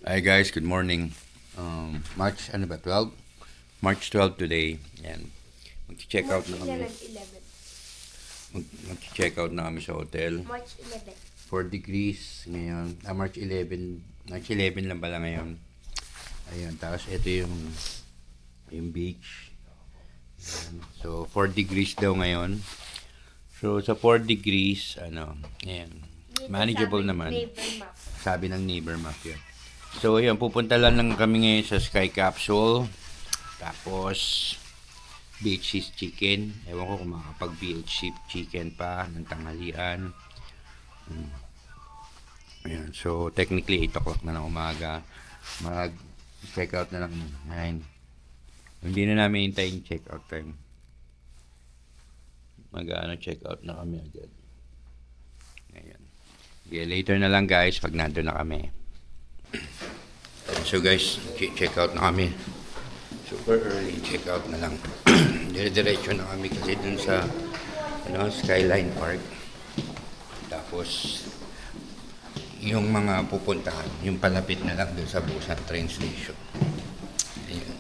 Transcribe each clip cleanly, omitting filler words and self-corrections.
Hi guys, good morning. March ano ba 12? March 12 today. Yan. Mag-check out na kami. 11. Mag-check out na kami sa hotel. March 11. 4 degrees ngayon. March 11. March 11 lang pala ngayon. Ayun, tapos ito yung beach. Ayan. So 4 degrees daw ngayon. So sa 4 degrees ayan. Manageable naman. Sabi ng neighbor map yun. So, ayan, pupunta lang kami ngayon sa Sky Capsule. Tapos, beach cheese chicken. Ewan ko kung makakapag-beach chicken pa ng tanghalian. Ayan, so, technically, 8 o'clock na ng umaga. Mag-check out na lang 9. Hindi na namin hintayin check out time. Check out na kami agad. Ayan. Yeah, later na lang guys pag nandun na kami. So guys, check out na kami. Super early check out na lang. Dire-diretso na kami kasi dun sa Skyline Park. Tapos yung mga pupuntahan, yung palapit na lang dun sa Busan train station. Ayun.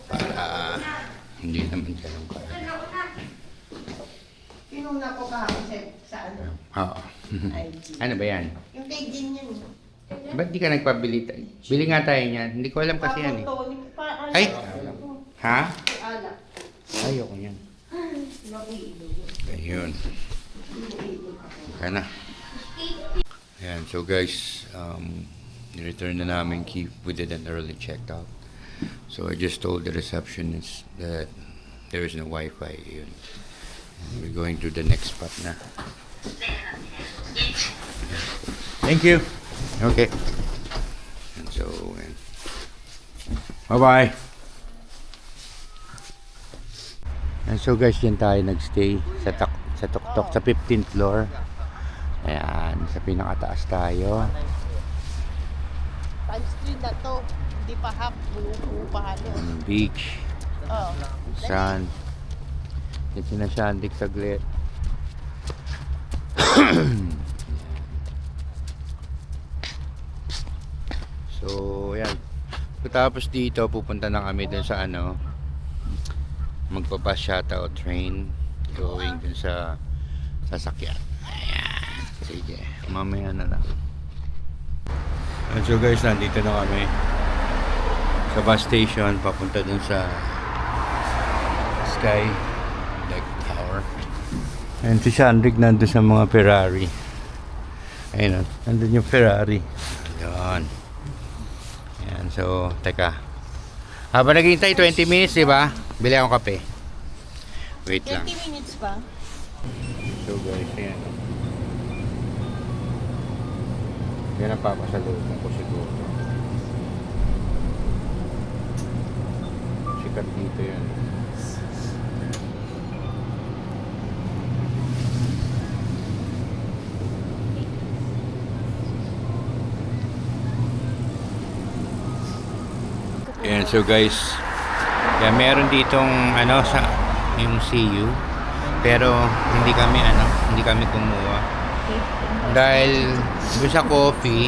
Para hindi naman ganun ka. Pinuna ko kahapon sa ano? Oo. IG. Ano ba yan? Yung kay Jin yun. Ba't di ka nagpabili? Bili nga tayo niyan. Hindi ko alam kasi yan eh. Ay! Ha? Alak. Ayoko yan. Ayun. Kaya na. Ayan. So guys, return na namin key. We did an early checkout. So I just told the receptionist that there is no Wi-Fi. Yun. And we're going to the next spot na. Thank you. Okay. And so, bye-bye. And so guys, yan tayo nagstay sa Tuktok sa 15th floor. Ayan, sa pinakataas tayo. Times 3 na to. Hindi pa half. Buo pa halos. Beach, Oo. sun. Yan sinasyandik saglit. So, yan. Tapos dito, pupunta na kami dun sa magpa-bus shuttle train going dun sa sasakyan. Ayan. Sige, mamaya na lang. So guys, nandito na kami sa bus station, papunta dun sa Sky Deck Tower. And si Shandrig nandun sa mga Ferrari. Ayun, nandun yung Ferrari. Yan. Yan, so, teka. Habang naghihintay, 20 minutes, di ba? Bili akong kape. Wait lang. 20 minutes pa. So guys, ayan. Yan ang papasalutan ko siguro. Sikat dito yan. Ayan, so guys, kaya meron ditong sa yung CU, pero hindi kami kumuha dahil doon sa coffee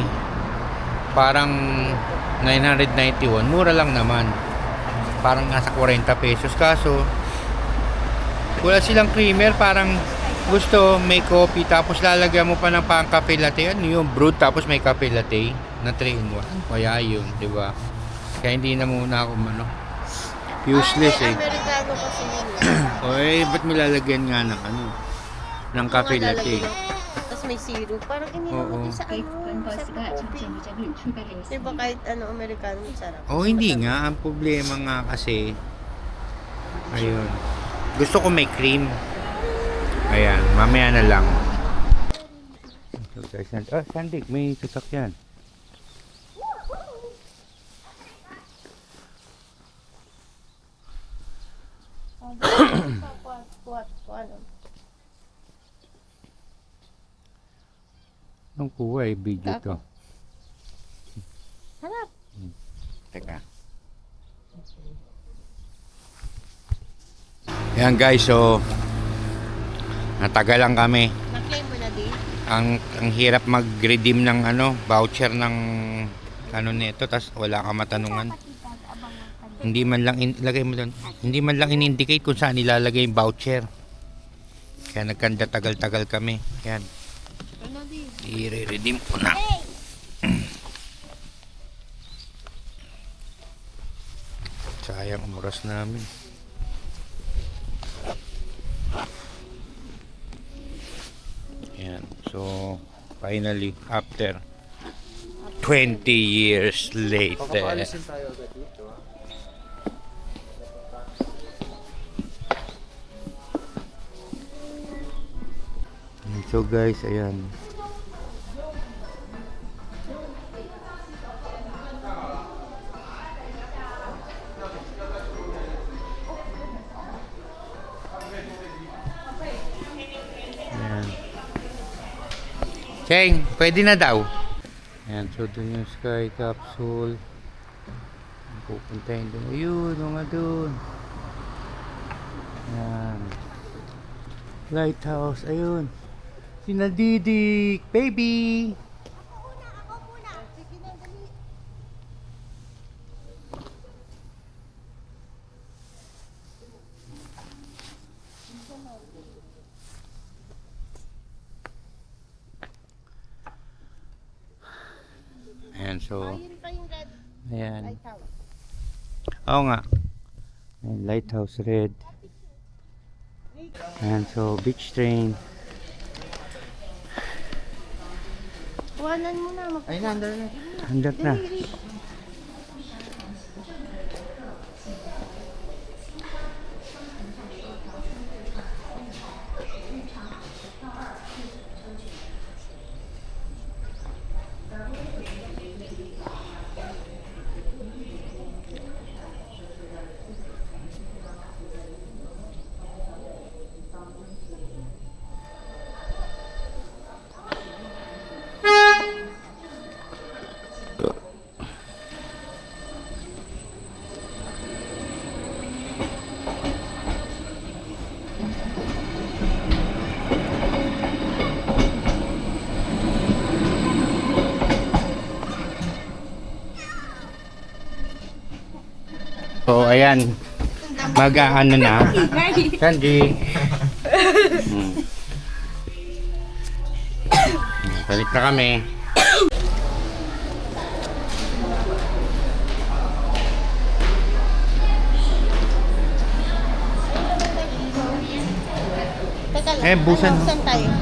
parang 991, mura lang naman, parang nasa 40 pesos, kaso wala silang creamer. Parang gusto may coffee tapos lalagyan mo pa ng pang cafe latte, yung brewed tapos may cafe latte na 3 in 1, kaya yun, di ba? Kaya hindi na muna ako useless eh. Amerikano kasi yun. Oy, ba't mo lalagyan nga ng cafe latte? Tapos may syrup. Parang ininom mo sa sa coffee. Diba kahit Amerikano sarap. Oh, hindi nga. Ang problema nga kasi, ayun. Gusto ko may cream. Ayan, mamaya na lang. So guys, Sandik, may sasakyan. Anong kuha video to? Harap. Teka. Ayan guys, so natagal lang kami. Na-claim mo na din? ang hirap mag-redeem ng voucher ng nito, tas wala ka matanungan. Hindi man lang ilagay mo doon. Hindi man lang in-indicate kung saan ilalagay yung voucher. Kaya nagkanda tagal-tagal kami. Yan. I-redeem ko na. Sayang ang oras namin. Yan. So, finally, after 20 years later. Papaalisin tayo agad dito. So guys, ayan. Ayan. Cheng, pwede na daw. Ayan, so dun yung sky capsule. Pupuntahin dun. Ayun, mga dun. Ayan. Lighthouse, ayun. Sina Didik, baby! Ayan, so... Ayan. Oo nga. Ayan, Lighthouse Red. Ayan, so beach train. Kuhanan mo na. Ay, nandar na. Handap na. So, ayan. Mag-ano na. Candy. Balik na kami. Teka lang. Eh, busan. Saan tayo?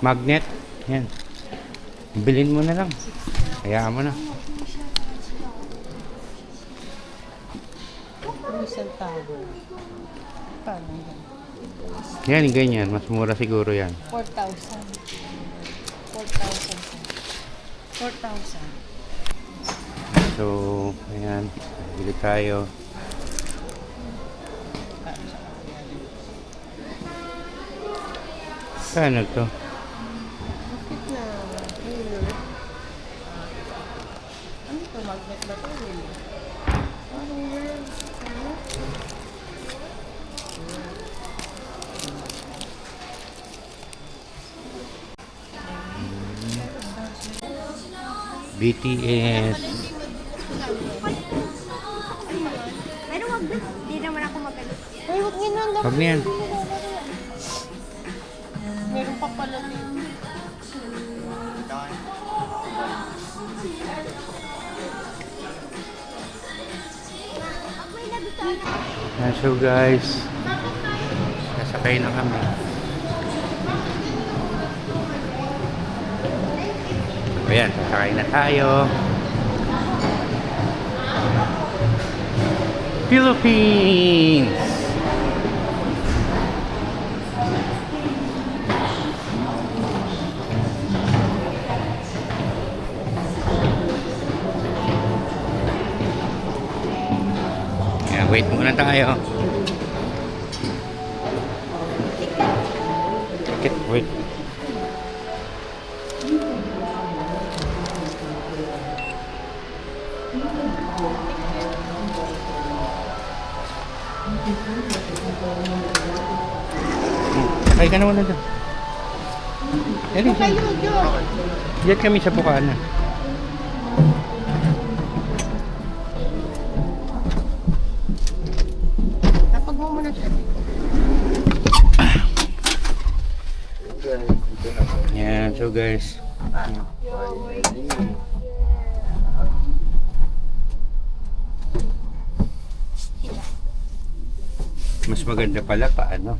Magnet. Yan. Bilhin mo na lang. Hayaan mo na. Busan tayo. Parang Yan, ganyan. Mas mura siguro yan. 4,000. 4,000. 4,000. So, ayan. Bili tayo. Kano to? Bakit na? Ano ito? Magnet ba ito? Parang yan. BTS. Pero wag na. Hindi naman ako magalit. Ay, huwag nga na. Wag na yan. Meron pa pala dito. So guys, sasakay na kami. Ayan, sasakay na tayo. Philippines! Ayan, wait muna tayo. Ticket, wait. Sakay ka naman na doon. Dali, Kayo, Diyos. diyan kami sa Bukana. Tapag mo muna siya. Yan, so guys. Mas maganda pala pa ano.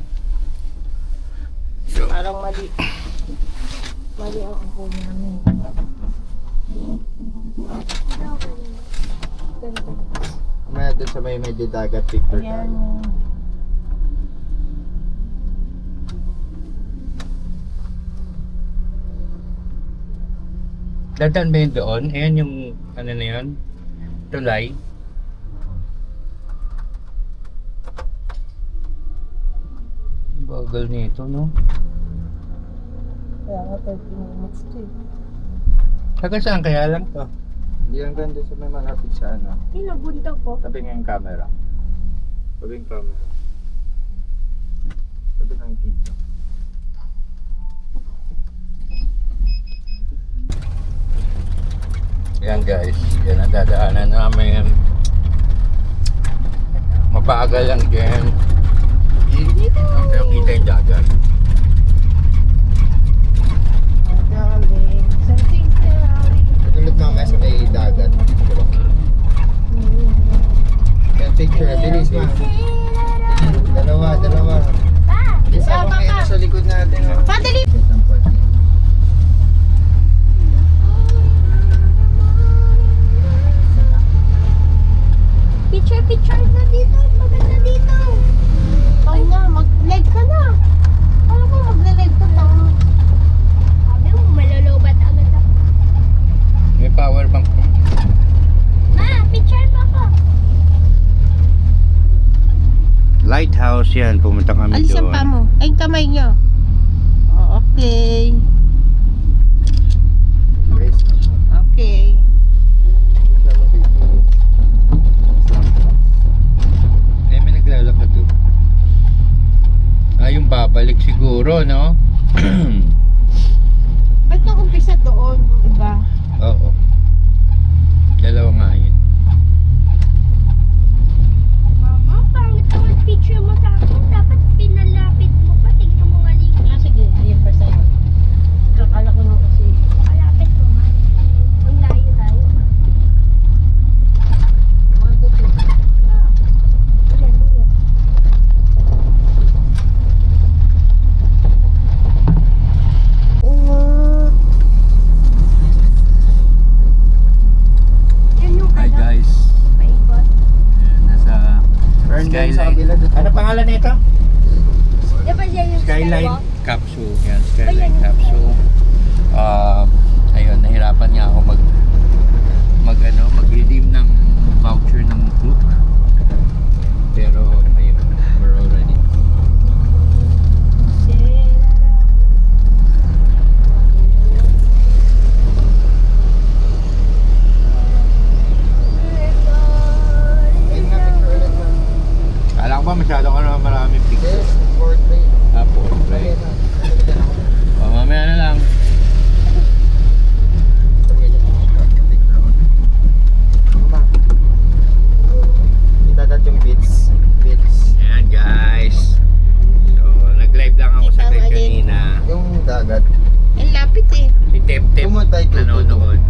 So, Parang mali. Mali ang upo namin. Mamaya doon sa may dagat picture Ayan. tayo. dadaan ba yun doon? Ayan yung ano na yun? Tulay. Bagal nito, no? Kaya nga 30 minutes to eh. Hanggang saan kaya lang to? Hindi lang doon sa may malapit sa ano. Yung nabundok ko. Tabi nga yung camera. Tabi yung camera. Tabi nga yung kita. Yan guys, yan ang dadaanan namin. Mabagal lang din. Pero kita yung dagat. Darling, something darling. Natulog mamaya sa may dagat. Yan picture. Bilis ma. Dalawa. Isa pa kayo sa likod natin. Oh. Padali! Picture na dito. Maganda dito. Tawag na, mag-leg ka na. Alam mo, mag-leg ka na. Sabi mo, malolobat agad ako. May power bank po. Ma, picture pa ko. Lighthouse yan, pumunta kami Alis ang doon. pa mo. Ay, kamay niyo. Oh, okay. Brace na mo. Okay. Eh, may naglalakad doon. Yung babalik siguro, no? Ba't nang umpisa doon yung iba? Oo. Dalawa nga yun. Mama, pangit naman picture mo sa akin. Dapat pinalapit mo pa. Tignan mo nga ligo. Sige, ayun pa sa'yo. Akala ko nung kasi. Malapit mo man. Ang layo-layo. Yan yung Hi ano, guys. paikot. Ayan, nasa Turn down sa Skyline. kabila doon. Ano pangalan nito? Di ba yan yung Skyline skywalk? Capsule. Yan, Skyline Ayan yung Capsule. Ayun, nahirapan nga ako mag-redeem ng voucher ng Klook. Pero ayun, we're already. Ayun nga, picture ulit ma. Kala ko ba masyado ka naman maraming picture. Yes, portrait. Portrait. Ayun na. Tabi ka na ako. Mamaya na lang. Tabi ka dyan. Picture ako. Ma. Kita dati yung beats. Ayan guys. So, nag-live lang ako sa Kita nga din. kanina. Yung dagat. Ang lapit eh. Si Tep Tumutay, tututo. nanonood.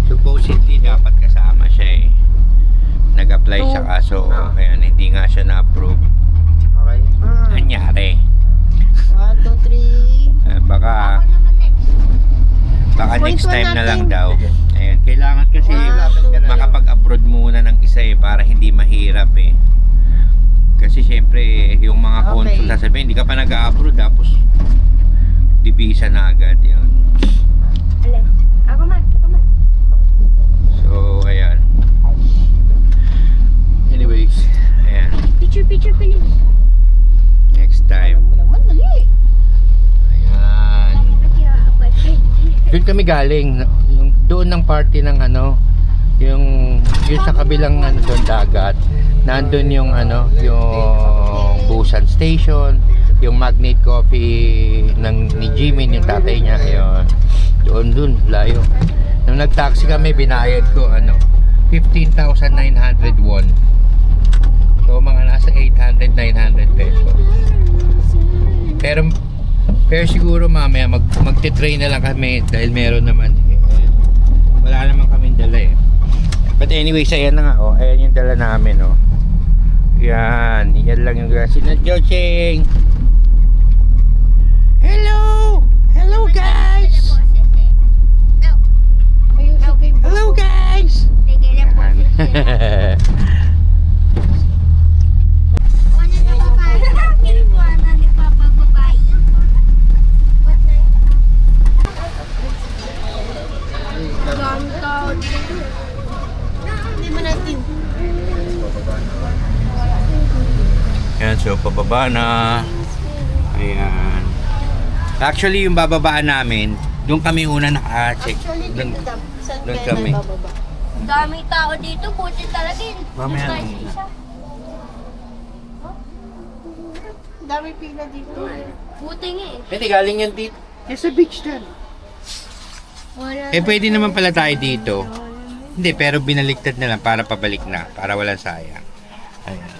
Supposedly dapat kasama siya eh. Nag-apply siya kaso ayan, hindi nga siya na-approve. Okay. Anyari? 1, 2, 3. Baka Ako naman next. Point next one time na lang natin. daw. Ayan, kailangan kasi Lapit ka na. makapag-abroad muna ng isa eh para hindi mahirap eh. Kasi syempre yung mga Okay. consul sasabihin hindi ka pa nag-abroad tapos divisa na agad yun. Alin? Ako man. So ayan. Anyways, ayan. Picture please. Next time. Alam mo naman, dali. Ayan. Kaya ako. Doon kami galing, yung doon ng party ng ano, yung sa kabilang ano doon dagat. Nandun yung ano, yung Busan Station, yung Magnet Coffee ni Jimin, yung tatay niya, ayun. Doon, layo. Nung nag-taxi kami, binayad ko, 15,900 won. So, mga nasa 800, 900 pesos. Pero siguro mamaya, magte-train na lang kami dahil meron naman, wala naman kaming dala eh. But anyways, ayan na nga, ayan yung dala namin, Yan lang yung grass. Joching! Hello! Hello guys! Hello guys! Yan. Hindi mo natin. Yan, so pababa na. Ayan. Actually, yung bababaan namin, doon kami una naka-check. Actually, Doon saan doon kayo kami. nagbababa? Daming tao dito, buti talaga yun. Mamaya. Basta isa. Dami pila dito. Buti nga eh. Pwede galing yan dito. Sa beach dyan. Pwede naman pala tayo dito. Hindi, pero binaliktad na lang para pabalik na. Para walang sayang. Ayan.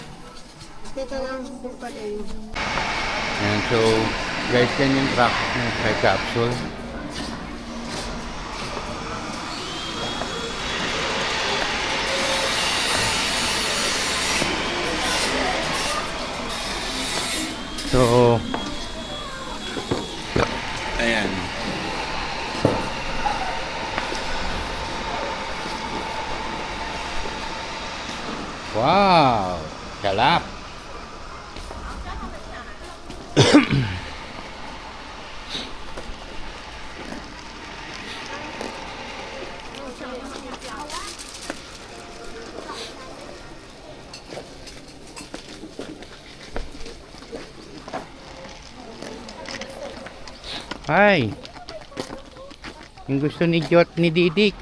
Dito lang din pala yun. Ayan, so guys, yan yung track ng Sky Capsule. So ayan. Wow! Kalap! Ay! Yung gusto ni Jot ni Didik.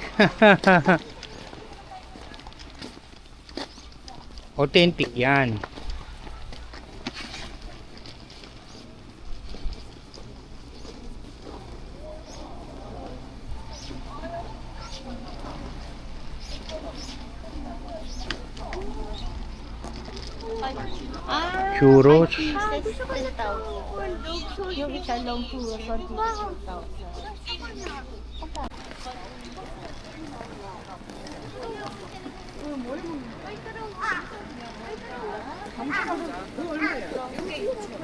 Authentic yan. Churros. Yung isa long churros, 1,000.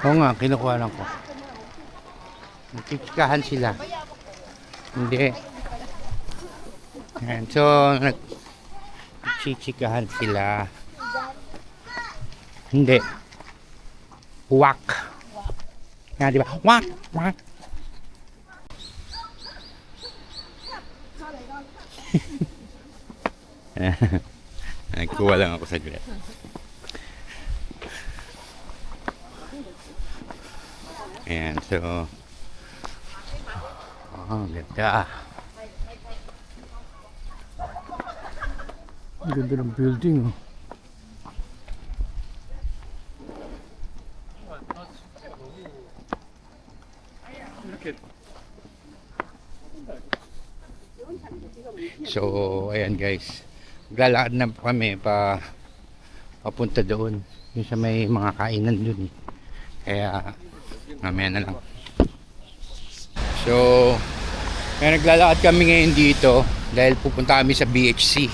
Oo nga, kinukuha lang ko. Nagkikahan sila. Hindi. Ayan, so, nagchichikahan sila. Hindi. Wak. Nga, di ba? Wak! Wak! Nagkuha lang ako sa grab. Ayan, so ganda. Ang ganda ng building, So, ayan guys. Maglalakad na kami papunta doon. Yung sa may mga kainan doon. Kaya mamaya na lang. So, kaya naglalakad kami ngayon dito dahil pupunta kami sa BHC.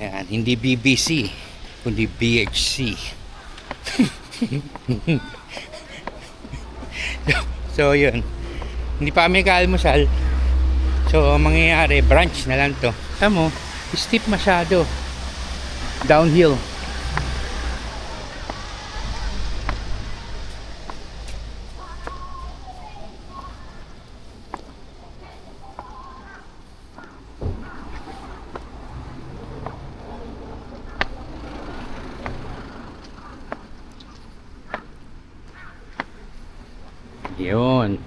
Ayan, hindi BBC, kundi BHC. So, yun. Hindi pa kami kaalmusal. So, mangyayari, branch na lang to. Tama mo, steep masyado. Downhill. Yun.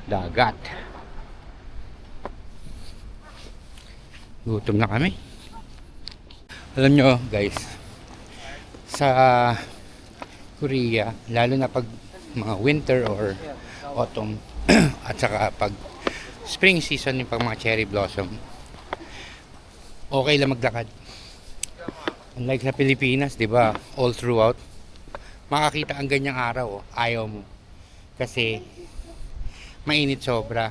Dagat. Gutom na kami. Alam nyo guys, sa Korea, lalo na pag mga winter or autumn at saka pag spring season yung pag mga cherry blossom, okay lang maglakad. Unlike sa Pilipinas, di ba, all throughout makakita ang ganyang araw, ayaw mo kasi mainit sobra.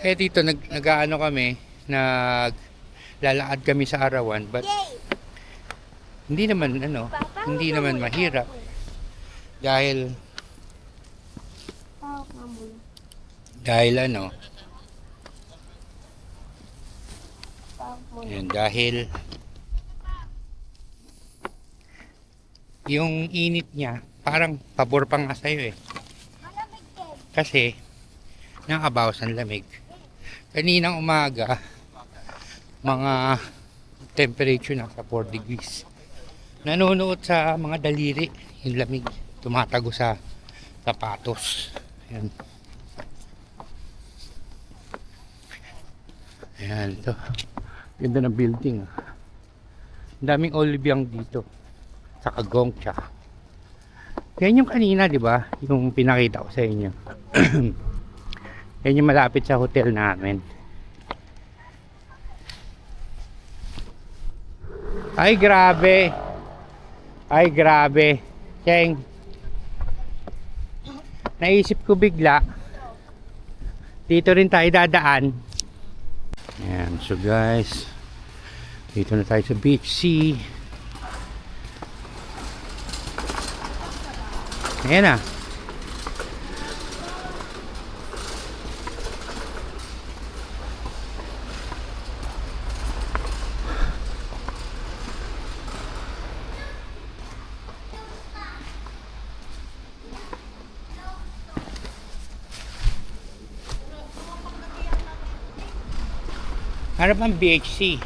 Eh dito nag-aano kami, naglalakad kami sa arawan, but hindi naman mahirap dahil dahil yung init niya parang pabor pa nga sa'yo eh, kasi nakabawas ang lamig. Kaninang umaga mga temperature nasa 4 degrees, nanonood sa mga daliri yung lamig, tumatago sa sapatos. Ayan, ito ganda ng building. Ang daming olibyang dito saka Gongcha. Yan yung kanina, di ba, yung pinakita ko sa inyo. Yan yung malapit sa hotel namin. Ay grabe, Cheng, naisip ko bigla dito rin tayo dadaan. Ayan, so guys, dito na tayo sa Beach C. Ayan na. Harap ang BHC.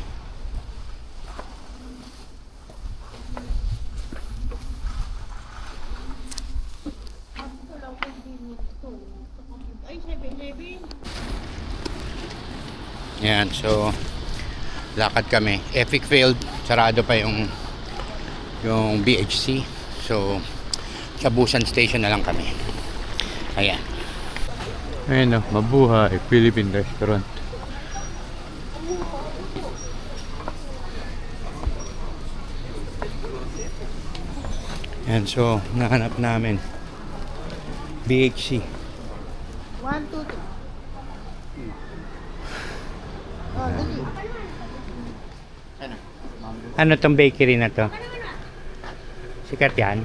Yan, so lakad kami. Epic failed, sarado pa yung BHC. So sa Busan Station na lang kami. Ayan. Ayan o, mabuhay Philippine restaurant. Yan, so nahanap namin BHC. 1, 2, 3. Oh, dali. Ano tong bakery na to? Sikat yan?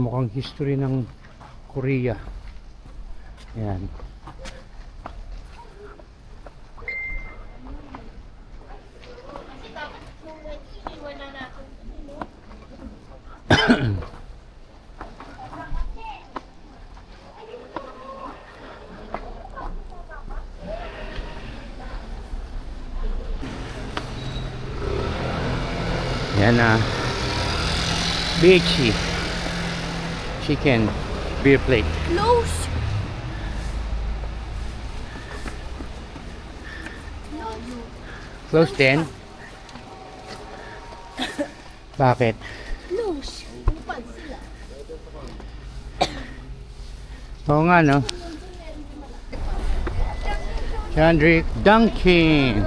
Mukhang history ng Korea. Ayan. Yan na. BHC. Chicken beer plate. Close. Close din? Bakit? Close. Oo nga, no? Chandrick Dunkin. 1,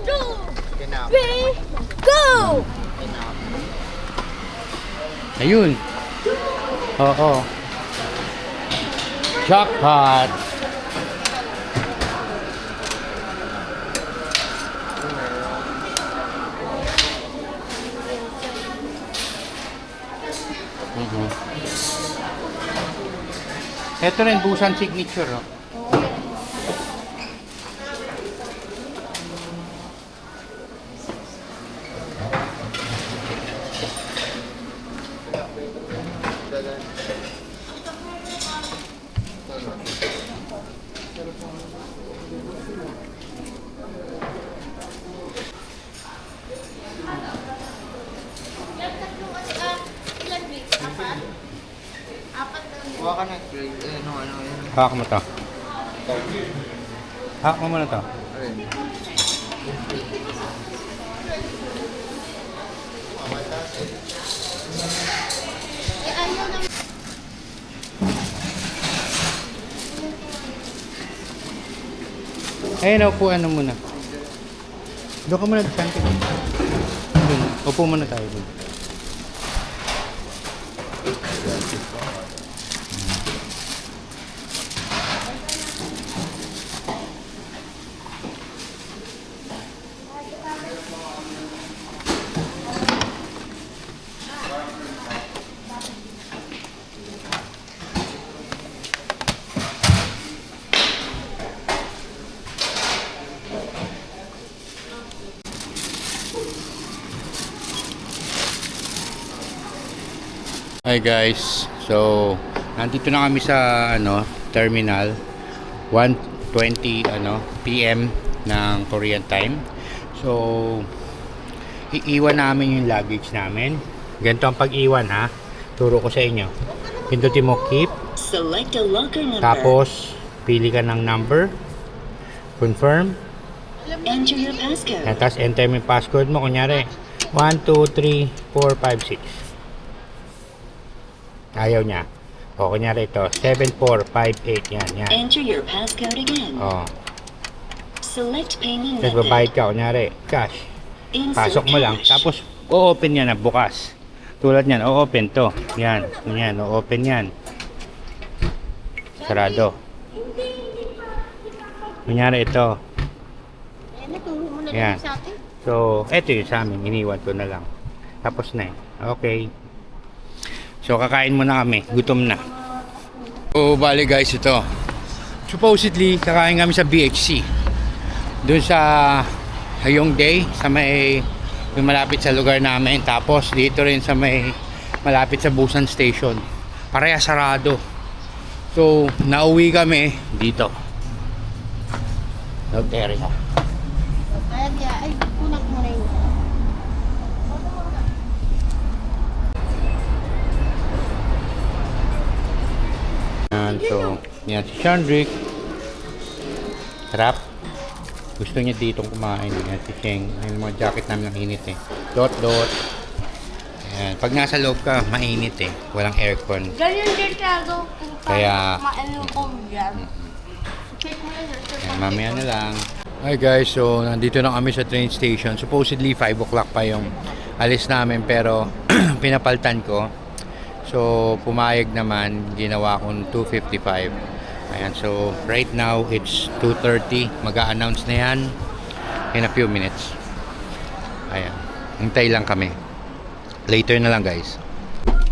2, 3, go! Ayun. Oo. Jackpot! Ito rin, Busan signature. Oh. Kuha ka na. Ano. Hawak mo to. Hawak mo muna to. Ayun. Ayun, upuan na muna. Doon ka muna sa akin. Doon, upo muna tayo doon. Hi guys, so nandito na kami sa terminal 1:20 PM ng Korean time. So iiwan namin yung luggage namin. Ganito ang pag-iwan ha. Turo ko sa inyo. Pindutin mo keep. Select a locker number. Tapos pili ka ng number. Confirm. Enter your passcode. Tapos enter mo yung passcode mo. Kunyari 1, 2, 3, 4, 5, 6. Ayaw niya. O, kunyari ito. 7458. Yan. Enter your passcode again. O. Select payment Tapos method. babayad ka. Kunyari, cash. Insert Pasok mo lang. cash. Tapos, o-open yan na bukas. Tulad yan. O-open to. Yan. Yan. O-open yan. Sarado. Kunyari ito. Naturo mo na Yan. lang sa akin. So, eto yung sa amin. Iniwan ko na lang. Tapos na eh. Okay. So, kakain muna kami. Gutom na. So, bali guys, ito. Supposedly, kakain kami sa BHC. Doon sa Hayongdae, sa may yung malapit sa lugar namin. Tapos, dito rin sa may malapit sa Busan Station. Pareha sarado. So, nauwi kami dito. North area. Ay, kunak mo na yun. So, yan si Chandrick. Sarap. Gusto niya dito kumain. Yan si Sheng. Yan yung mga jacket namin ang init eh. Dot. Yan. Pag nasa loob ka, mainit eh. Walang aircon. Ganyan din tago kung Kaya- maano ko dyan. Check mo yan. Yan, mamaya na lang. Hi guys, so nandito na kami sa train station. Supposedly 5 o'clock pa yung alis namin pero pinapaltan ko. So pumayag naman, ginawa kong 2:55. Ayan, so right now it's 2:30. Mag-a-announce na yan in a few minutes. Ayan, hintay lang kami. Later na lang guys.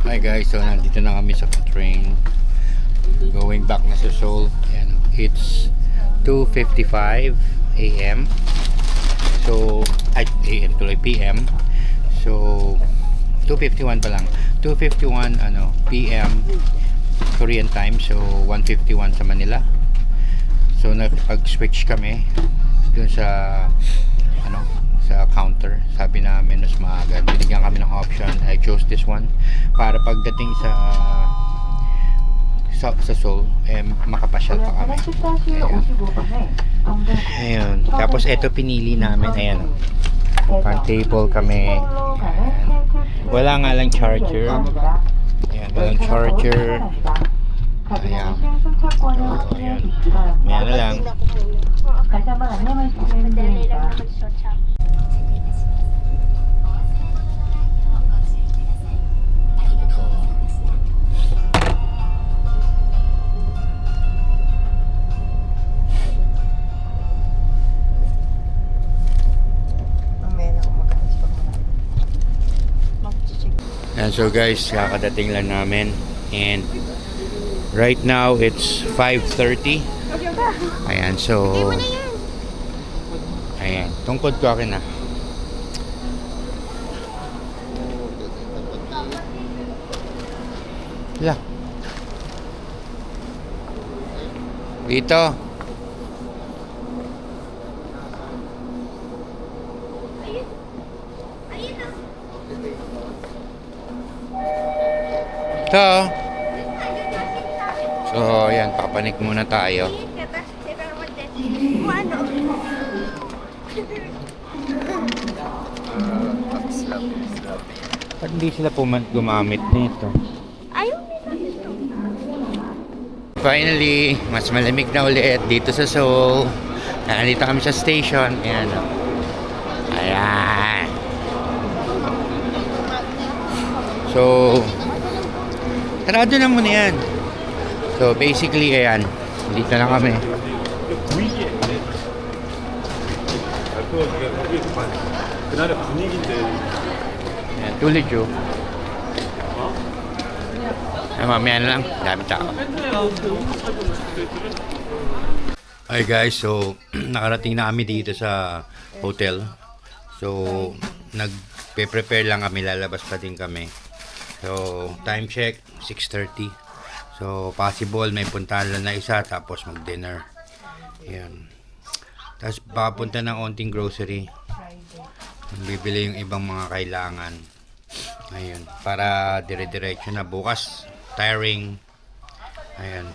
Hi guys, so nandito na kami sa train. Going back na sa Seoul. Ayan, it's 2:55 AM. So, AM tuloy PM. So, 2:51 pa lang. 2:51 PM Korean time. So, 1:51 sa Manila. So, nag-switch kami dun sa sa counter. Sabi namin mas maaga. Binigyan kami ng option. I chose this one para pagdating sa Seoul, makapasyal pa kami. Ayun. Tapos ito pinili namin. Ayan. Pang table kami. Ayan. Wala nga lang charger. Ayan. Walang charger. Ayan. Ayan. Ayan na lang. Madali lang naman sa chat. Ayan, so guys, kakadating lang namin. And right now, it's 5:30. Ayan, so... Ayan, tungkod ko akin na. Wala. Dito. Ito. So, ayan, papanik muna tayo. Ba't hindi sila gumamit nito? Finally, mas malamig na ulit dito sa Seoul. Nandito kami sa station. Ayan. Ayan. So, sarado na muna yan. So, basically, ayan. Dito na kami. 그날의 분위기인데 Ayan, tulid yun. Ay, mamaya na lang. Dami tao. Hi guys, so nakarating na kami dito sa hotel. So, nagpe-prepare lang kami. Lalabas pa din kami. So, time check, 6:30. So, possible may puntahan lang na isa tapos mag-dinner. Ayan. Tapos papunta ng onting grocery. Bibili yung ibang mga kailangan. Ayun. Para dire-diretso na bukas. Tiring. Ayun.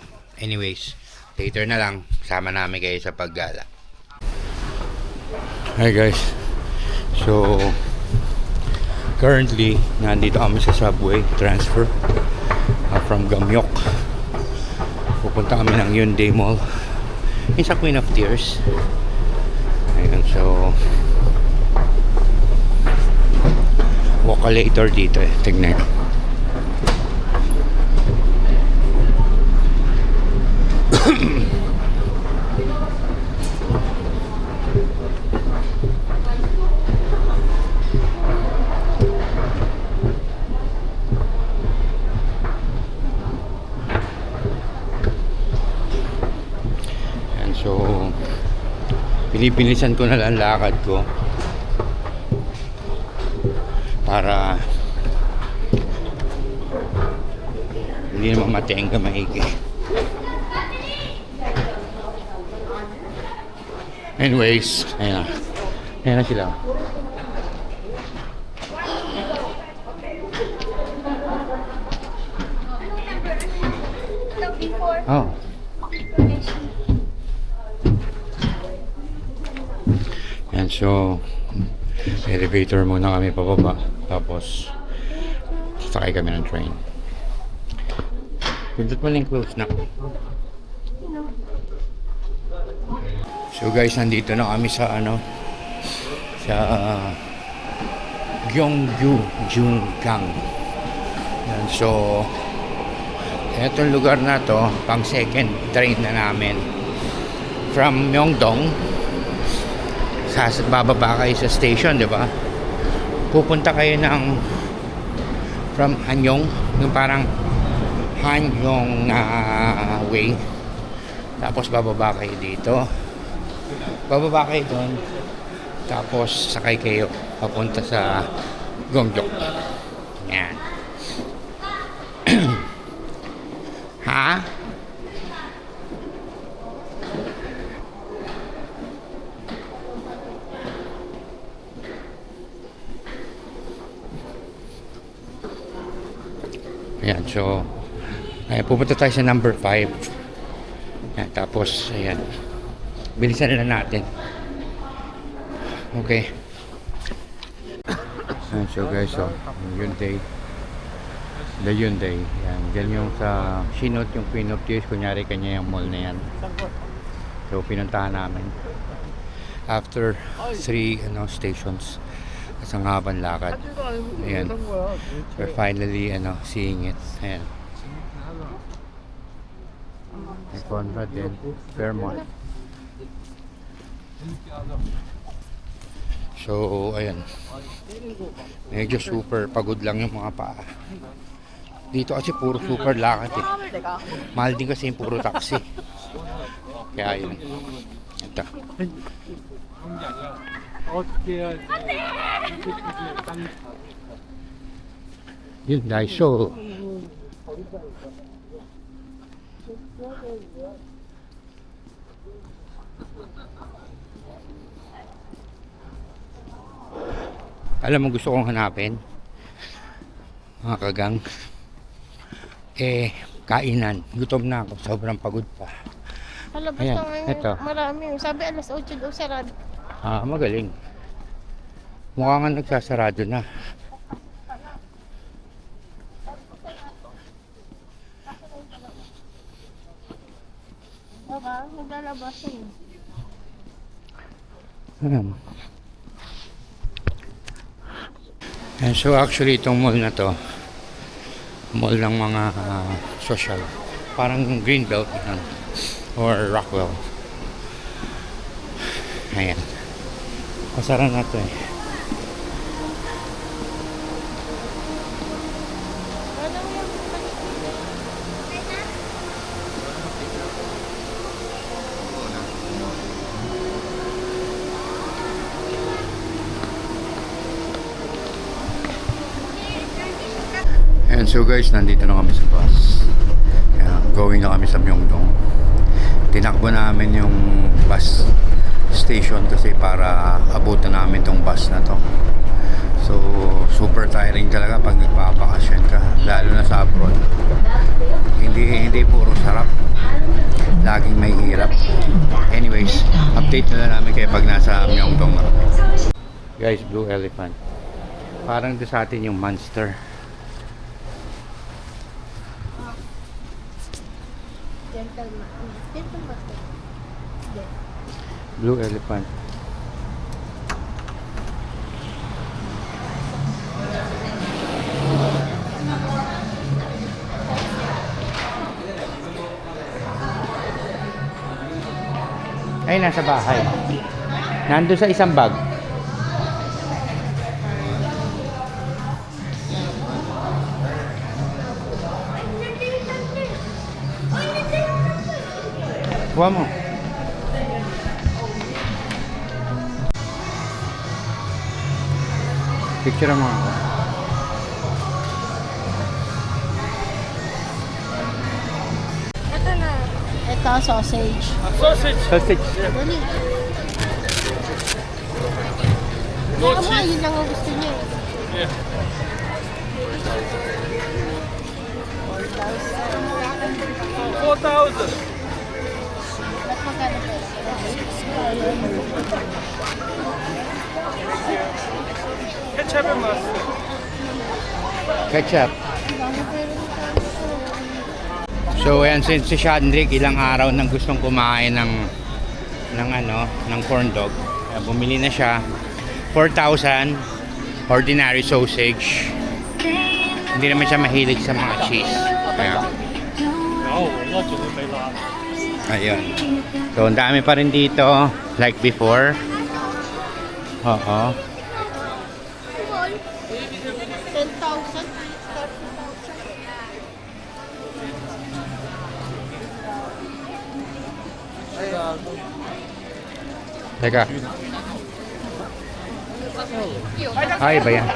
Anyways, later na lang. Sama namin kayo sa paggala. Hi guys. So, currently, nandito kami sa subway transfer from Gamyok. Pupunta kami ng Hyundai Mall. Yung sa Queen of Tears. Ayun, so walkalator dito eh. Tignan. Yan, so pinipilisan ko na lang lakad ko para hindi naman matenga maigi. Anyways, ayan na. Ayan na sila. Oh. Ayan, so elevator muna kami pababa. Tapos sakay kami ng train. Pindot mo lang close na. So guys, nandito na kami sa sa Gyeongju Jungang. Yan, so etong lugar na to, pang second train na namin from Myeongdong. Bababa kayo sa station, di ba? Pupunta kayo ng from Hanyong, yung parang Hanyong way. Tapos bababa kayo dito. Bababa kayo doon. Tapos sakay kayo papunta sa Gyeongju. Yan. Ha? Ayan, so ayan, pupunta tayo sa number 5. Ayan, tapos ayan, bilisan na natin. Okay. Ayan, so guys, so the Hyundai. Ayan, dyan yung sa sinot yung Queen of Tears. Kunyari kanya yung mall na yan. So pinuntahan namin after 3 stations. Kasi ang habang lakad. Ayan. We're finally seeing it. Ayan. May Conrad din. Fairmont. So, ayan. Medyo super pagod lang yung mga paa. Dito kasi puro super lakad eh. Mahal din kasi yung puro taxi. Kaya yun. Ito. Yun guys, so alam mo gusto kong hanapin mga kagang kainan. Gutom na ako, sobrang pagod pa. Halabas Ayan, na ngayon. ito. Marami. Sabi alas 8 daw sarado. Magaling. Mukha nga nagsasarado na. Baka, naglalabas yun. And so actually itong mall na to, mall ng mga social. Parang Greenbelt yan. Or Rockwell. Ayan. Pasara na to eh. And so guys, nandito na kami sa bus. Going na kami sa Myeongdong. Tinakbo namin yung bus station kasi para abutan namin tong bus na to. So, super tiring talaga pag nagpapakasyon ka, lalo na sa abroad. Hindi puro sarap. Laging may hirap. Anyways, update na lang namin kayo pag nasa Myeongdong na kami. Guys, Blue Elephant. Parang doon sa atin yung Monster. Blue Elephant. Ay, nasa bahay. Nandun sa isang bag. Kuha mo. Picture mo ako. Ito na. Ito, sausage. Sausage. Dali. Kaya mo, yun lang ang gusto niya. Yeah. 4,000. Ba't magkano ba? Ketchup. So ayan, si Shandrick ilang araw nang gustong kumain ng corn dog. Bumili na siya. 4,000 ordinary sausage. Hindi naman siya mahilig sa mga cheese. Kaya ayun. So ang dami pa rin dito like before. Oo. 10,000. Teka. Ay ba yan?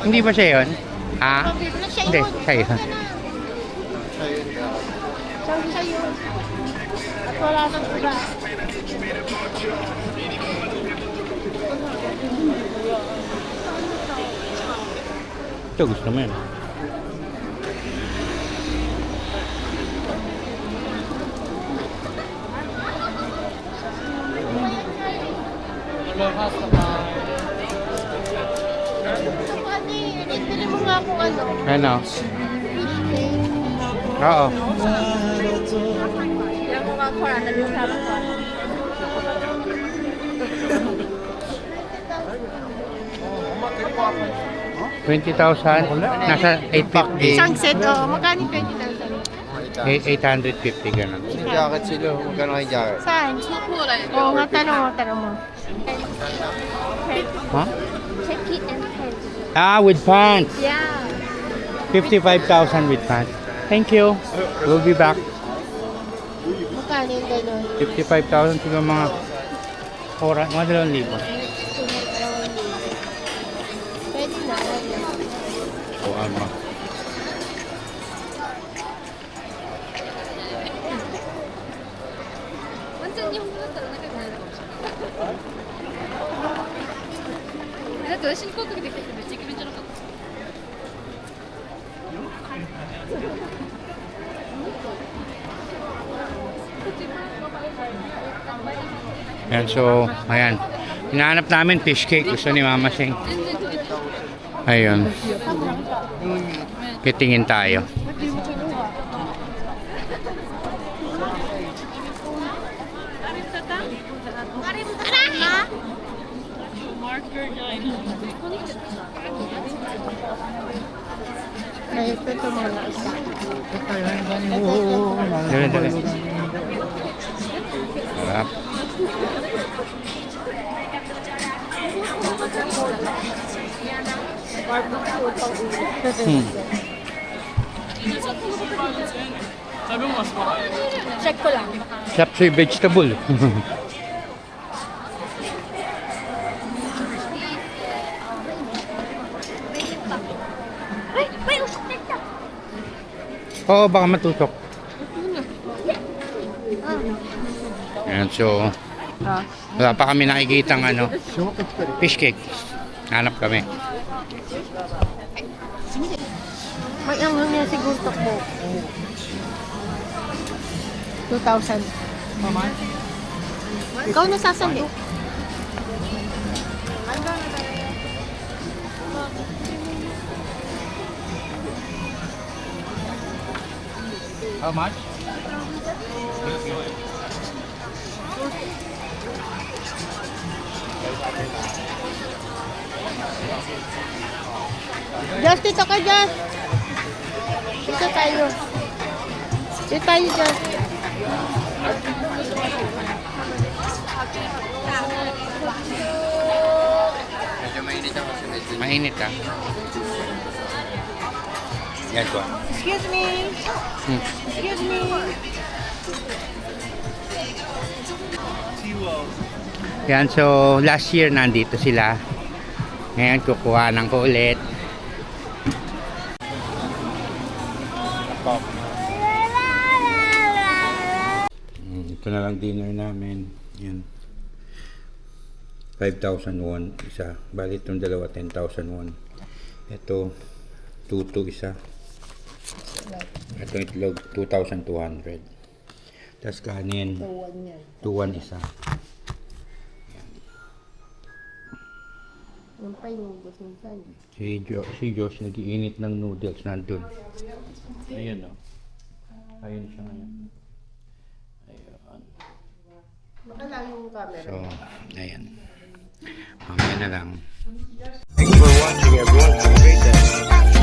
Hindi ba siya yun? Ah? Hindi, siya yun. Siya yun. At wala nang iba. Ito gusto mo yun. Bili mo nga kung ano. Ano? Oo. Yan mo nga kung ano yung sarap ko. 20,000? Nasa 850. Isang set, magkano 20,000? 850 ganun. May jacket sila. Magkano kayo jacket? Saan? Oo, nga tanong mo. Ha? Check it and pants. Ah, with pants. Yeah. 55,000 with pants. Thank you. We'll be back. Magkano yung gano'n? 55,000 siguro mga 2,000. Pwede na. O ano. 완전日本語だったら仲良くなれるかもしれない。だって私に声かけてきた人めっちゃイケメンじゃなかった。Yan, so, ayan. Hinahanap namin fish cake. Gusto ni Mama Sing. Ayun. Kitingin tayo. Ay, ito mga isa. Dali, dali. Sarap. Check ko lang. Chapsoy vegetable. Ay, may usok na ito. Oo, baka matutok. Ayan, so, wala pa kami nakikitang ano, fish cake. Hanap kami. May anghang niya siguro takbo. 2,000. Ikaw nasasali. How much? Just, dito ka, Just. Dito tayo. Dito tayo, Just. Medyo mainit ako kasi medyo. Mainit ah. Yan ko. Excuse me. Excuse me. Yan, so last year nandito sila. Ngayon kukuhanan ko ulit. Ito na lang dinner namin. Yan. 5,000 won isa. Bali itong dalawa 10,000 won. Ito 2 isa. Ito itlog 2,200. Tapos kanin 2,1 isa. Yung pa yung gusto minsan. Si Josh nag-iinit ng noodles nandun. Ayun o. Ayun siya ngayon. Ayun. Baka lang yung camera. So, ayan. Mamaya na lang. Thanks for watching everyone. Have a great day.